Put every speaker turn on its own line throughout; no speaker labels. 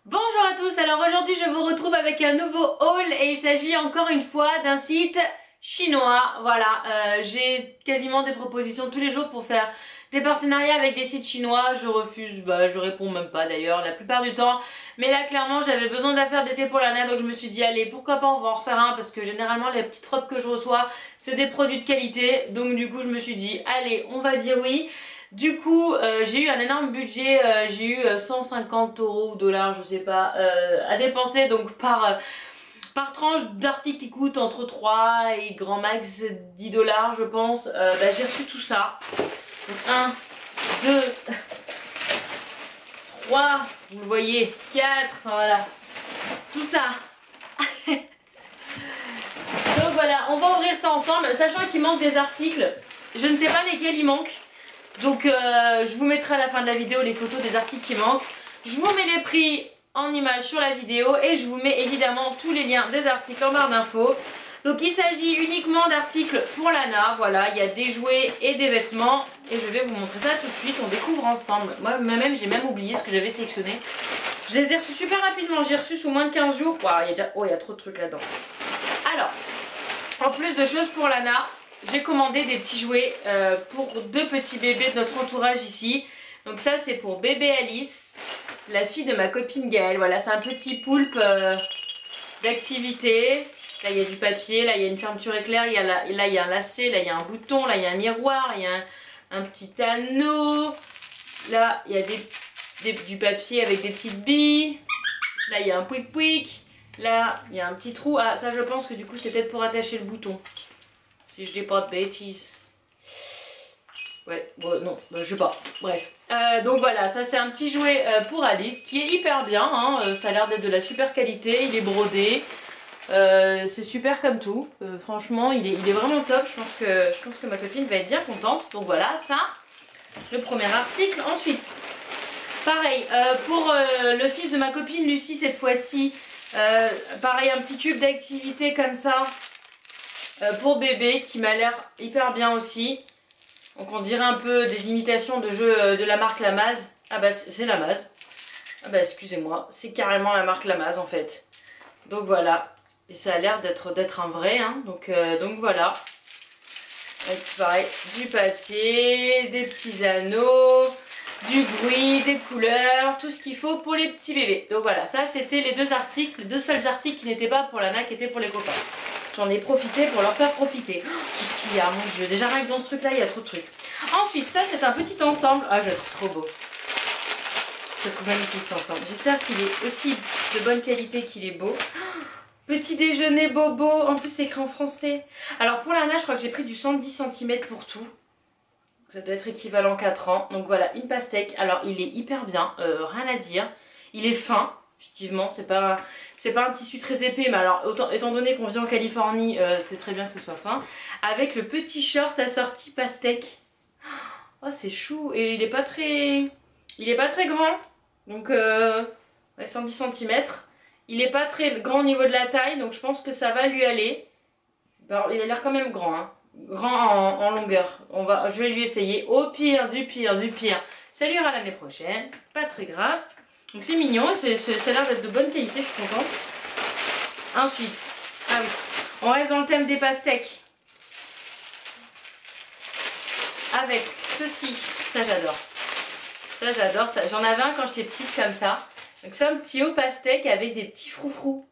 Bonjour à tous, alors aujourd'hui je vous retrouve avec un nouveau haul et il s'agit encore une fois d'un site chinois. Voilà, j'ai quasiment des propositions tous les jours pour faire des partenariats avec des sites chinois. Je refuse, je réponds même pas d'ailleurs la plupart du temps. Mais là clairement j'avais besoin d'affaires d'été pour l'année, donc je me suis dit allez pourquoi pas, on va en refaire un, parce que généralement les petites robes que je reçois c'est des produits de qualité. Donc du coup je me suis dit allez on va dire oui. Du coup, j'ai eu un énorme budget, j'ai eu 150 € ou dollars, je sais pas, à dépenser donc par tranche d'articles qui coûtent entre 3 et grand max 10 dollars, je pense. J'ai reçu tout ça. Donc 1, 2, 3, vous le voyez, 4, enfin voilà, tout ça. Donc voilà, on va ouvrir ça ensemble, sachant qu'il manque des articles. Je ne sais pas lesquels il manque. Donc je vous mettrai à la fin de la vidéo les photos des articles qui manquent. Je vous mets les prix en image sur la vidéo et je vous mets évidemment tous les liens des articles en barre d'infos. Donc il s'agit uniquement d'articles pour Lana. Voilà, il y a des jouets et des vêtements et je vais vous montrer ça tout de suite. On découvre ensemble. Moi-même j'ai même oublié ce que j'avais sélectionné. Je les ai reçus super rapidement. J'ai reçu sous moins de 15 jours. Wow, il y a trop de trucs là-dedans. Alors, en plus de choses pour Lana, j'ai commandé des petits jouets pour deux petits bébés de notre entourage ici. Donc ça c'est pour bébé Alice, la fille de ma copine Gaëlle. Voilà, c'est un petit poulpe d'activité. Là il y a du papier, là il y a une fermeture éclair, là il y a un lacet, là il y a un bouton, là il y a un miroir, il y a un petit anneau. Là il y a du papier avec des petites billes. Là il y a un pouic pouic. Là il y a un petit trou. Ah ça je pense que du coup c'est peut-être pour attacher le bouton. Si je dis pas de bêtises. Ouais, bon, non, je sais pas. Bref. Donc voilà, ça c'est un petit jouet pour Alice qui est hyper bien. Hein. Ça a l'air d'être de la super qualité. Il est brodé. C'est super comme tout. Franchement, il est vraiment top. Je pense que ma copine va être bien contente. Donc voilà, ça, le premier article. Ensuite, pareil, pour le fils de ma copine Lucie cette fois-ci. Pareil, un petit tube d'activité comme ça. Pour bébé qui m'a l'air hyper bien aussi. Donc on dirait un peu des imitations de jeux de la marque Lamaze. Ah bah c'est Lamaze. Ah bah excusez-moi, c'est carrément la marque Lamaze en fait. Donc voilà. Et ça a l'air d'être un vrai. Hein. Donc voilà. Avec pareil, du papier, des petits anneaux, du bruit, des couleurs, tout ce qu'il faut pour les petits bébés. Donc voilà, ça c'était les deux seuls articles qui n'étaient pas pour Lana, qui étaient pour les copains. J'en ai profité pour leur faire profiter. Oh, tout ce qu'il y a, mon dieu. Déjà rien que dans ce truc là, il y a trop de trucs. Ensuite, ça c'est un petit ensemble. Ah, je le trouve trop beau. Je trouve magnifique cet ensemble. J'espère qu'il est aussi de bonne qualité qu'il est beau. Oh, petit déjeuner bobo. En plus, c'est écrit en français. Alors pour Lana, je crois que j'ai pris du 110 cm pour tout. Ça doit être équivalent 4 ans. Donc voilà, une pastèque. Alors il est hyper bien, rien à dire. Il est fin. Effectivement, c'est pas un tissu très épais, mais alors étant donné qu'on vit en Californie, c'est très bien que ce soit fin. Avec le petit short assorti pastèque. Oh, c'est chou. Et il est pas très grand. Donc 110 cm. Il est pas très grand au niveau de la taille, donc je pense que ça va lui aller. Alors, il a l'air quand même grand, hein. Grand en longueur. Je vais lui essayer. Au pire, du pire, du pire. Ça lui ira l'année prochaine. C'est pas très grave. Donc c'est mignon, ça a l'air d'être de bonne qualité, je suis contente. Ensuite, ah oui, on reste dans le thème des pastèques. Avec ceci, ça j'adore. Ça j'adore, j'en avais un quand j'étais petite comme ça. Donc c'est un petit haut pastèque avec des petits froufrous.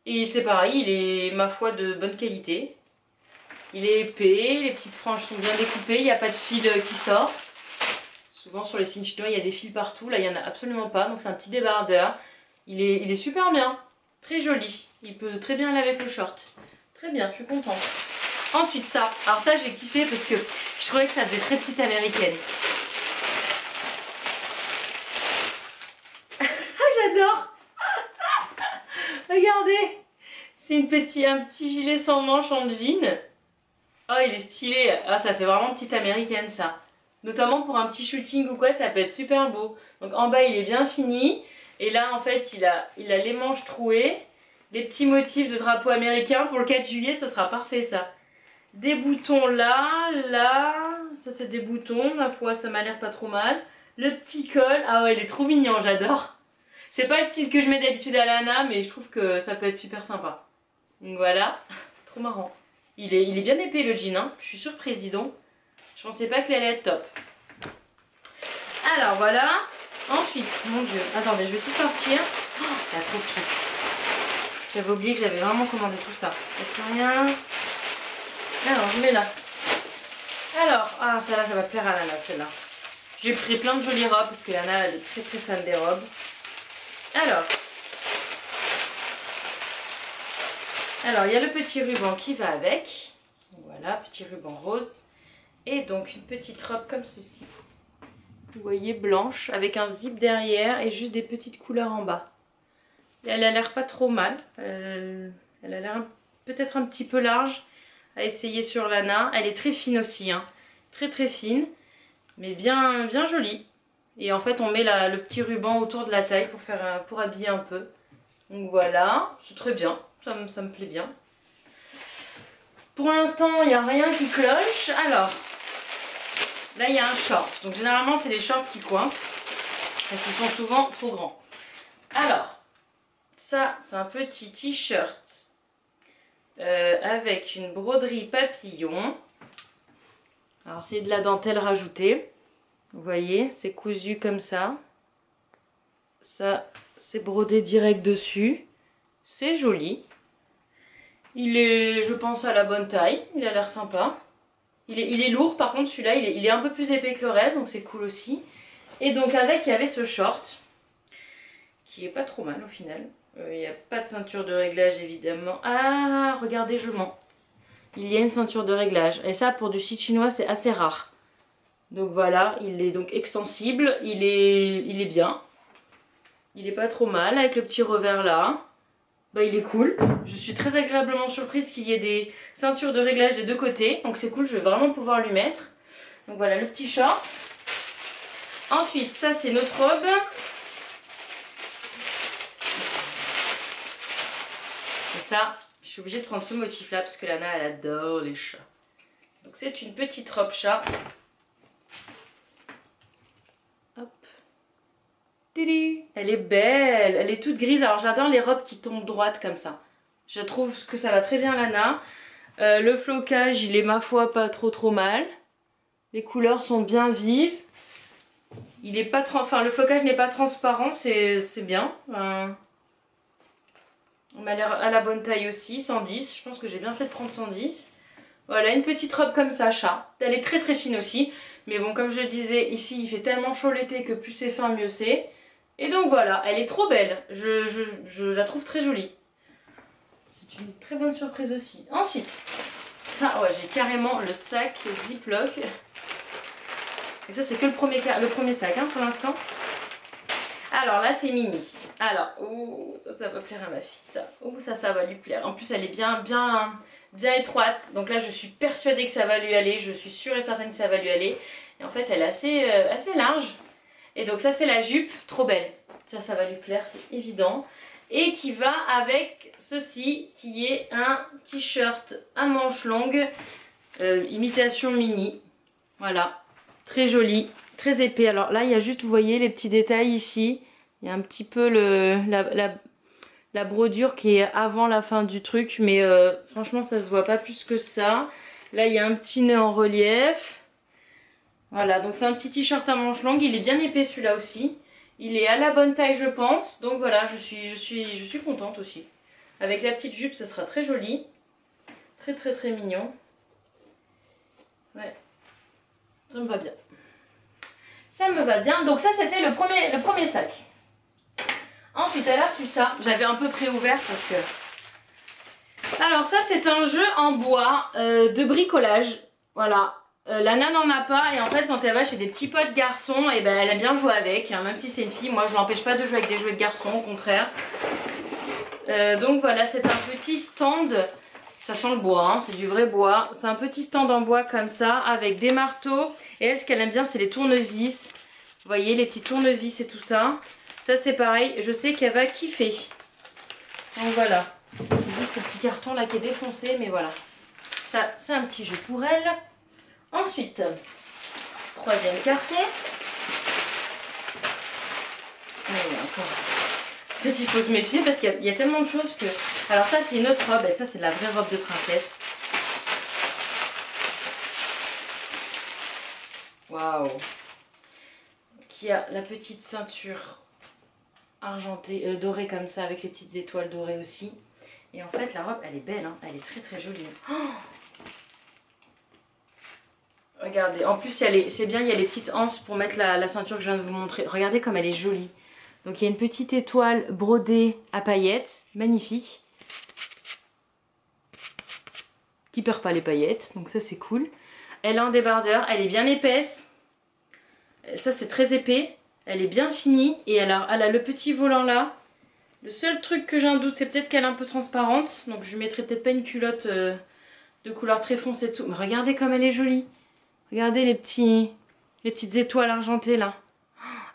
Et c'est pareil, il est ma foi de bonne qualité. Il est épais, les petites franges sont bien découpées, il n'y a pas de fil qui sortent. Souvent sur les signes chinois, il y a des fils partout. Là, il n'y en a absolument pas. Donc c'est un petit débardeur. Il est super bien. Très joli. Il peut très bien aller avec le short. Très bien, je suis contente. Ensuite, ça. Alors ça, j'ai kiffé parce que je trouvais que ça faisait très petite américaine. J'adore. Regardez. C'est un petit gilet sans manches en jean. Oh, il est stylé. Ah, ça fait vraiment petite américaine, ça. Notamment pour un petit shooting ou quoi, ça peut être super beau. Donc en bas, il est bien fini. Et là, en fait, il a les manches trouées. Les petits motifs de drapeau américain. Pour le 4 juillet, ça sera parfait, ça. Des boutons là, là. Ça, c'est des boutons. Ma foi, ça m'a l'air pas trop mal. Le petit col. Ah ouais, il est trop mignon, j'adore. C'est pas le style que je mets d'habitude à Lana, mais je trouve que ça peut être super sympa. Donc voilà, trop marrant. Il est bien épais le jean, hein. Je suis surprise, dis donc. Je pensais pas qu'il allait être top. Alors voilà. Ensuite, mon dieu, attendez, je vais tout sortir. Oh, il y a trop de trucs. J'avais oublié que j'avais vraiment commandé tout ça. Il n'y a plus rien. Alors, je mets là. Alors, ah, celle-là, ça va plaire à Lana, celle-là. J'ai pris plein de jolies robes parce que Lana elle est très très fan des robes. Alors, il y a le petit ruban qui va avec. Voilà, petit ruban rose. Et donc, une petite robe comme ceci. Vous voyez, blanche, avec un zip derrière et juste des petites couleurs en bas. Et elle a l'air pas trop mal. Elle a l'air peut-être un petit peu large à essayer sur Lana. Elle est très fine aussi, hein. Très très fine, mais bien jolie. Et en fait, on met le petit ruban autour de la taille pour habiller un peu. Donc voilà, c'est très bien, ça me plaît bien. Pour l'instant, il n'y a rien qui cloche. Alors, là, il y a un short. Donc généralement, c'est les shorts qui coincent, parce qu'ils sont souvent trop grands. Alors, ça, c'est un petit t-shirt avec une broderie papillon. Alors, c'est de la dentelle rajoutée. Vous voyez, c'est cousu comme ça. Ça, c'est brodé direct dessus. C'est joli. Il est, je pense, à la bonne taille. Il a l'air sympa. Il est lourd, par contre, celui-là, il est un peu plus épais que le reste, donc c'est cool aussi. Et donc, avec, il y avait ce short, qui est pas trop mal au final. Il n'y a pas de ceinture de réglage, évidemment. Ah, regardez, je mens. Il y a une ceinture de réglage. Et ça, pour du site chinois, c'est assez rare. Donc voilà, il est donc extensible, il est bien. Il est pas trop mal avec le petit revers là. Bah il est cool. Je suis très agréablement surprise qu'il y ait des ceintures de réglage des deux côtés. Donc c'est cool, je vais vraiment pouvoir lui mettre. Donc voilà le petit short. Ensuite, ça c'est notre robe. Et ça, je suis obligée de prendre ce motif là parce que Lana elle adore les chats. Donc c'est une petite robe chat. Elle est belle, elle est toute grise. Alors j'adore les robes qui tombent droites comme ça. Je trouve que ça va très bien à Lana. Le flocage, il est ma foi pas trop mal. Les couleurs sont bien vives. Il est pas enfin le flocage n'est pas transparent, c'est bien. On m'a l'air à la bonne taille aussi, 110. Je pense que j'ai bien fait de prendre 110. Voilà, une petite robe comme ça, chat. Elle est très très fine aussi. Mais bon, comme je disais, ici il fait tellement chaud l'été que plus c'est fin, mieux c'est. Et donc voilà, elle est trop belle. Je la trouve très jolie. C'est une très bonne surprise aussi. Ensuite, ah ouais, j'ai carrément le sac Ziploc. Et ça, c'est que le premier sac hein, pour l'instant. Alors là, c'est mini. Alors, oh, ça va plaire à ma fille, ça. Oh, ça va lui plaire. En plus, elle est bien étroite. Donc là, je suis persuadée que ça va lui aller. Je suis sûre et certaine que ça va lui aller. Et en fait, elle est assez large. Et donc ça c'est la jupe, trop belle. Ça va lui plaire, c'est évident. Et qui va avec ceci, qui est un t-shirt à manches longues, imitation mini. Voilà, très joli, très épais. Alors là, il y a juste, vous voyez, les petits détails ici. Il y a un petit peu la brodure qui est avant la fin du truc. Mais franchement, ça se voit pas plus que ça. Là, il y a un petit nœud en relief. Voilà, donc c'est un petit t-shirt à manches longues, il est bien épais celui-là aussi. Il est à la bonne taille je pense, donc voilà, je suis contente aussi. Avec la petite jupe, ça sera très joli. Très mignon. Ouais, ça me va bien. Ça me va bien, donc ça c'était le premier sac. Ensuite elle a reçu ça, j'avais un peu préouvert parce que... Alors ça c'est un jeu en bois de bricolage, voilà. Lana n'en a pas et en fait quand elle va chez des petits potes garçons et ben elle aime bien jouer avec hein, même si c'est une fille. Moi je l'empêche pas de jouer avec des jouets de garçons, au contraire. Donc voilà, c'est un petit stand, ça sent le bois hein, c'est du vrai bois. C'est un petit stand en bois comme ça avec des marteaux et elle ce qu'elle aime bien c'est les tournevis. Vous voyez les petits tournevis et tout ça. Ça c'est pareil, je sais qu'elle va kiffer. Donc voilà, juste le petit carton là qui est défoncé mais voilà. Ça c'est un petit jeu pour elle. Ensuite, troisième carton. En fait, il faut se méfier parce qu'il y a tellement de choses que... Alors ça, c'est une autre robe. Et ça, c'est la vraie robe de princesse. Waouh. Qui a la petite ceinture argentée, dorée comme ça, avec les petites étoiles dorées aussi. Et en fait, la robe, elle est belle. Hein. Elle est très très jolie. Oh, regardez. En plus, c'est bien, il y a les petites anses pour mettre la ceinture que je viens de vous montrer. Regardez comme elle est jolie. Donc il y a une petite étoile brodée à paillettes, magnifique, qui perd pas les paillettes, donc ça c'est cool. Elle a un débardeur, elle est bien épaisse, ça c'est très épais, elle est bien finie et elle a le petit volant là. Le seul truc que j'ai un doute, c'est peut-être qu'elle est un peu transparente, donc je lui mettrai peut-être pas une culotte de couleur très foncée dessous. Mais regardez comme elle est jolie, regardez les petites étoiles argentées là.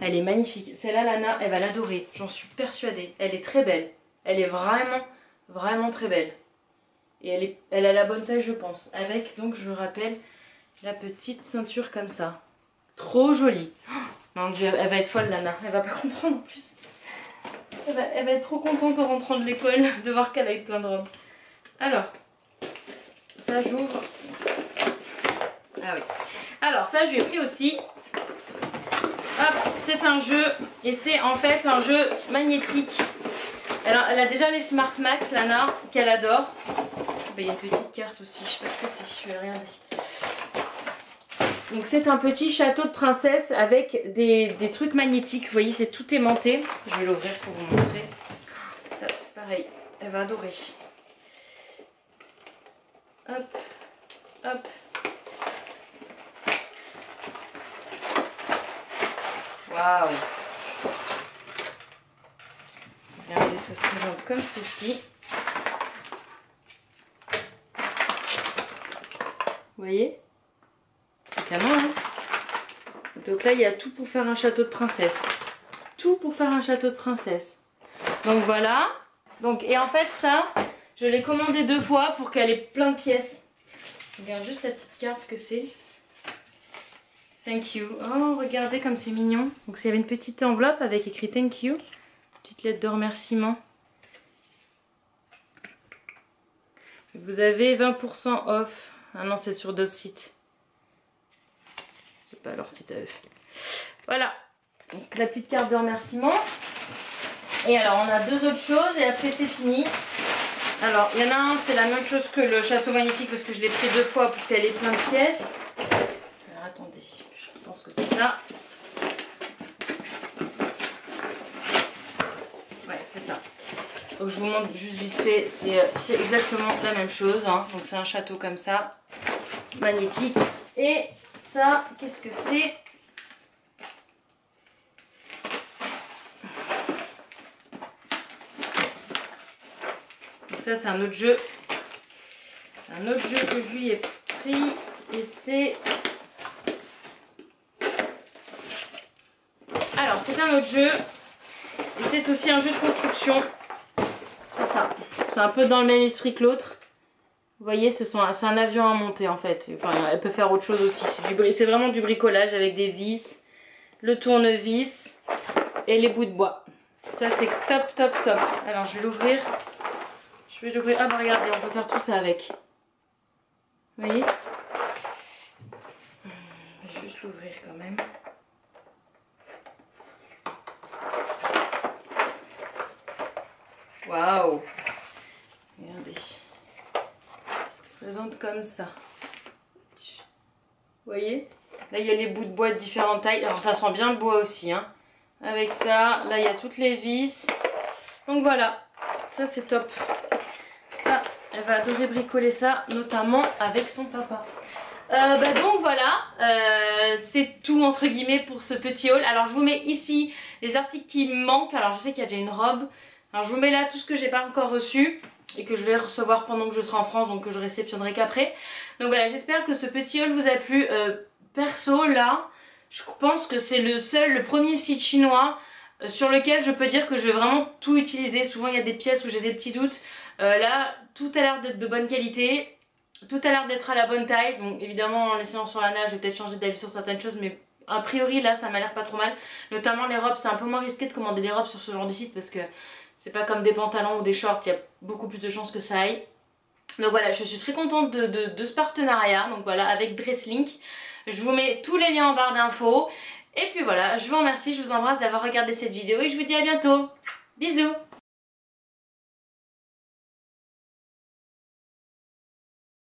Elle est magnifique. Celle-là, Lana, elle va l'adorer. J'en suis persuadée. Elle est très belle. Elle est vraiment, vraiment très belle. Et elle a la bonne taille, je pense. Avec, donc, je rappelle, la petite ceinture comme ça. Trop jolie. Oh, mon Dieu, elle va être folle, Lana. Elle va pas comprendre en plus. Elle va être trop contente en rentrant de l'école de voir qu'elle a eu plein de robes. Alors, ça, j'ouvre. Ah oui. Alors, ça, je lui ai pris aussi. Hop, c'est un jeu et c'est en fait un jeu magnétique. Elle a déjà les Smart Max, Lana, qu'elle adore. Il y a une petite carte aussi, je sais pas ce que c'est, je vais regarder. Donc c'est un petit château de princesse avec des trucs magnétiques. Vous voyez, c'est tout aimanté. Je vais l'ouvrir pour vous montrer. Ça, c'est pareil, elle va adorer. Hop, hop. Waouh! Regardez, ça se présente comme ceci. Vous voyez? C'est canon, hein? Donc là, il y a tout pour faire un château de princesse. Tout pour faire un château de princesse. Donc voilà. Donc, et en fait, ça, je l'ai commandé 2 fois pour qu'elle ait plein de pièces. Je regarde juste la petite carte, ce que c'est. Thank you. Oh, regardez comme c'est mignon. Donc, il y avait une petite enveloppe avec écrit thank you. Petite lettre de remerciement. Vous avez 20% off. Ah non, c'est sur d'autres sites. C'est pas leur site à eux. Voilà. Donc, la petite carte de remerciement. Et alors, on a 2 autres choses et après, c'est fini. Alors, il y en a un, c'est la même chose que le château magnétique parce que je l'ai pris 2 fois pour qu'elle ait plein de pièces. Alors, attendez. Je pense que c'est ça. Ouais, c'est ça. Donc je vous montre juste vite fait, c'est exactement la même chose. Hein. Donc c'est un château comme ça, magnétique. Et ça, qu'est-ce que c'est? Donc ça, c'est un autre jeu. C'est un autre jeu que je lui ai pris. Et c'est... Alors, c'est un autre jeu. Et c'est aussi un jeu de construction. C'est ça. C'est un peu dans le même esprit que l'autre. Vous voyez, c'est un avion à monter en fait. Enfin, elle peut faire autre chose aussi. C'est vraiment du bricolage avec des vis, le tournevis et les bouts de bois. Ça, c'est top, top, top. Alors, je vais l'ouvrir. Ah bah regardez, on peut faire tout ça avec. Vous voyez? Je vais juste l'ouvrir quand même. Waouh! Regardez. Ça se présente comme ça. Vous voyez? Là, il y a les bouts de bois de différentes tailles. Alors, ça sent bien le bois aussi. Hein. Avec ça, là, il y a toutes les vis. Donc, voilà. Ça, c'est top. Ça, elle va adorer bricoler ça, notamment avec son papa. Donc voilà, c'est tout entre guillemets pour ce petit haul. Alors je vous mets ici les articles qui me manquent. Alors je sais qu'il y a déjà une robe. Alors je vous mets là tout ce que j'ai pas encore reçu et que je vais recevoir pendant que je serai en France, donc que je réceptionnerai qu'après. Donc voilà, j'espère que ce petit haul vous a plu. Perso là, je pense que c'est le premier site chinois sur lequel je peux dire que je vais vraiment tout utiliser. Souvent il y a des pièces où j'ai des petits doutes. Là, tout a l'air d'être de bonne qualité. Tout a l'air d'être à la bonne taille. Donc évidemment en l'essayant sur la nage, je vais peut-être changer d'avis sur certaines choses, mais a priori là ça m'a l'air pas trop mal. Notamment les robes, c'est un peu moins risqué de commander des robes sur ce genre de site parce que c'est pas comme des pantalons ou des shorts, il y a beaucoup plus de chances que ça aille. Donc voilà, je suis très contente de ce partenariat, donc voilà, avec Dresslink. Je vous mets tous les liens en barre d'infos. Et puis voilà, je vous remercie, je vous embrasse d'avoir regardé cette vidéo et je vous dis à bientôt.